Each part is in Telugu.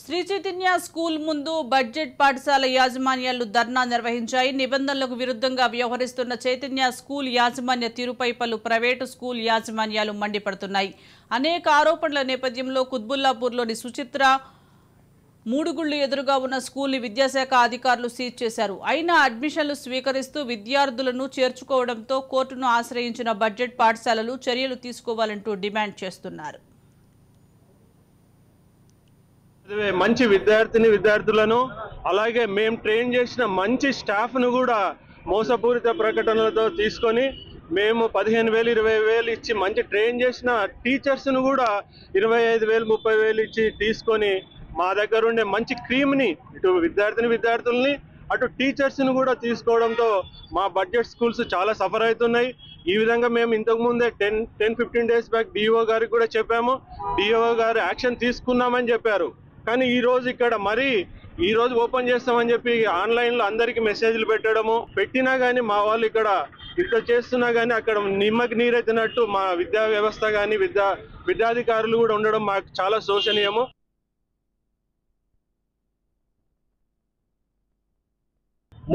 శ్రీ చైతన్య స్కూల్ ముందు బడ్జెట్ పాఠశాల యాజమాన్యాలు ధర్నా నిర్వహించాయి. నిబంధనలకు విరుద్ధంగా వ్యవహరిస్తున్న చైతన్య స్కూల్ యాజమాన్య తీరుపై పలు ప్రైవేటు స్కూల్ యాజమాన్యాలు మండిపడుతున్నాయి. అనేక ఆరోపణల నేపథ్యంలో కుత్బుల్లాపూర్లోని సుచిత్ర మూడుగుళ్లు ఎదురుగా ఉన్న స్కూల్ని విద్యాశాఖ అధికారులు సీజ్ చేశారు. అయినా అడ్మిషన్లు స్వీకరిస్తూ విద్యార్థులను చేర్చుకోవడంతో కోర్టును ఆశ్రయించిన బడ్జెట్ పాఠశాలలు చర్యలు తీసుకోవాలంటూ డిమాండ్ చేస్తున్నారు. మంచి విద్యార్థులను అలాగే మేము ట్రైన్ చేసిన మంచి స్టాఫ్ను కూడా మోసపూరిత ప్రకటనలతో తీసుకొని మేము 15,000 20,000 ఇచ్చి మంచి ట్రైన్ చేసిన టీచర్స్ను కూడా 25,000 30,000 ఇచ్చి తీసుకొని మా దగ్గర ఉండే మంచి క్రీమ్ని ఇటు విద్యార్థుల్ని అటు టీచర్స్ని కూడా తీసుకోవడంతో మా బడ్జెట్ స్కూల్స్ చాలా సఫర్ అవుతున్నాయి. ఈ విధంగా మేము ఇంతకుముందే 10-15 డేస్ బ్యాక్ డిఓ గారికి కూడా చెప్పాము. డిఓ గారు యాక్షన్ తీసుకున్నామని చెప్పారు. కానీ ఈ రోజు ఓపెన్ చేస్తామని చెప్పి ఆన్లైన్లో అందరికీ మెసేజ్లు పెట్టినా కానీ మా వాళ్ళు ఇక్కడ ఇంత చేస్తున్నా కానీ అక్కడ నిమ్మకి నీరెత్తినట్టు మా విద్యా వ్యవస్థ కానీ విద్యాధికారులు కూడా ఉండడం మాకు చాలా శోచనీయము.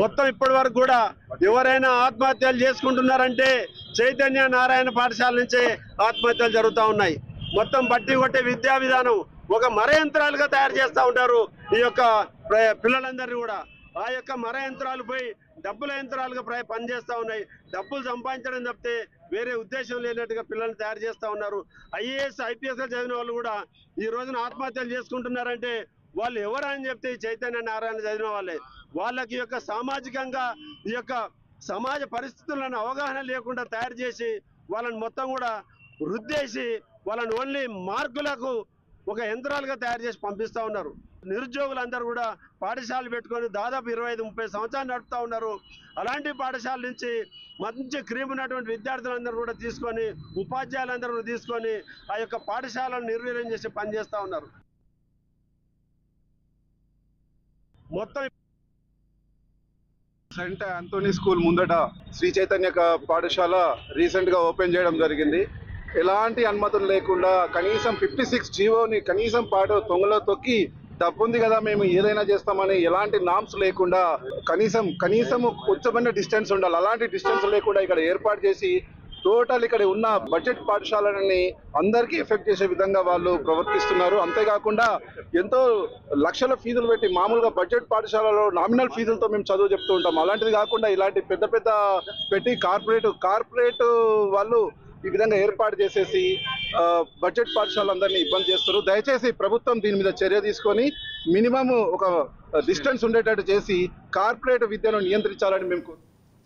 మొత్తం ఇప్పటి వరకు కూడా ఎవరైనా ఆత్మహత్యలు చేసుకుంటున్నారంటే చైతన్య నారాయణ పాఠశాల నుంచే ఆత్మహత్యలు జరుగుతూ ఉన్నాయి. మొత్తం బట్టి కొట్టే విద్యా విధానం ఒక మర యంత్రాలుగా తయారు చేస్తూ ఉంటారు. ఈ యొక్క పిల్లలందరినీ కూడా ఆ యొక్క మర యంత్రాలు పోయి డబ్బుల యంత్రాలుగా పనిచేస్తూ ఉన్నాయి. డబ్బులు సంపాదించడం తప్పితే వేరే ఉద్దేశం లేనట్టుగా పిల్లల్ని తయారు చేస్తూ ఉన్నారు. IAS IPS చదివిన వాళ్ళు కూడా ఈ రోజున ఆత్మహత్యలు చేసుకుంటున్నారంటే వాళ్ళు ఎవరని చెప్తే చైతన్య నారాయణ చదివిన వాళ్ళే. వాళ్ళకి యొక్క సామాజికంగా ఈ యొక్క సమాజ పరిస్థితులను అవగాహన లేకుండా తయారు చేసి వాళ్ళని మొత్తం కూడా రుద్దేసి వాళ్ళని ఓన్లీ మార్కులకు ఒక యంత్రాలుగా తయారు చేసి పంపిస్తూ ఉన్నారు. నిరుద్యోగులందరూ కూడా పాఠశాలలు పెట్టుకొని దాదాపు 25-30 సంవత్సరాలు నడుపుతూ ఉన్నారు. అలాంటి పాఠశాల నుంచి మంచి క్రీమ్ ఉన్నటువంటి విద్యార్థులందరూ కూడా తీసుకొని ఉపాధ్యాయులందరూ కూడా తీసుకొని ఆ యొక్క పాఠశాలను నిర్వీర్యం చేసి పనిచేస్తూ ఉన్నారు. మొత్తం సెంట్ ఆంథోనీ స్కూల్ ముందట శ్రీ చైతన్య పాఠశాల రీసెంట్గా ఓపెన్ చేయడం జరిగింది. ఎలాంటి అనుమతులు లేకుండా కనీసం 56 జీవోని కనీసం తొంగలో తొక్కి డబ్బుంది కదా మేము ఏదైనా చేస్తామని ఎలాంటి నామ్స్ లేకుండా కనీసం కొంచెమన్నా డిస్టెన్స్ ఉండాలి. అలాంటి డిస్టెన్స్ లేకుండా ఇక్కడ ఏర్పాటు చేసి టోటల్ ఇక్కడ ఉన్న బడ్జెట్ పాఠశాలని అందరికీ ఎఫెక్ట్ చేసే విధంగా వాళ్ళు ప్రవర్తిస్తున్నారు. అంతేకాకుండా ఎంతో లక్షల ఫీజులు పెట్టి మామూలుగా బడ్జెట్ పాఠశాలలో నామినల్ ఫీజులతో మేము చదువు చెప్తూ ఉంటాం. అలాంటిది కాకుండా ఇలాంటి పెద్ద పెట్టి కార్పొరేట్ వాళ్ళు ఈ విధంగా ఏర్పాటు చేసేసి బడ్జెట్ పాఠశాలందరినీ ఇబ్బంది చేస్తారు. దయచేసి ప్రభుత్వం దీని మీద చర్య తీసుకొని మినిమం ఒక డిస్టెన్స్ ఉండేటట్టు చేసి కార్పొరేట్ విద్యను నియంత్రించాలని మేము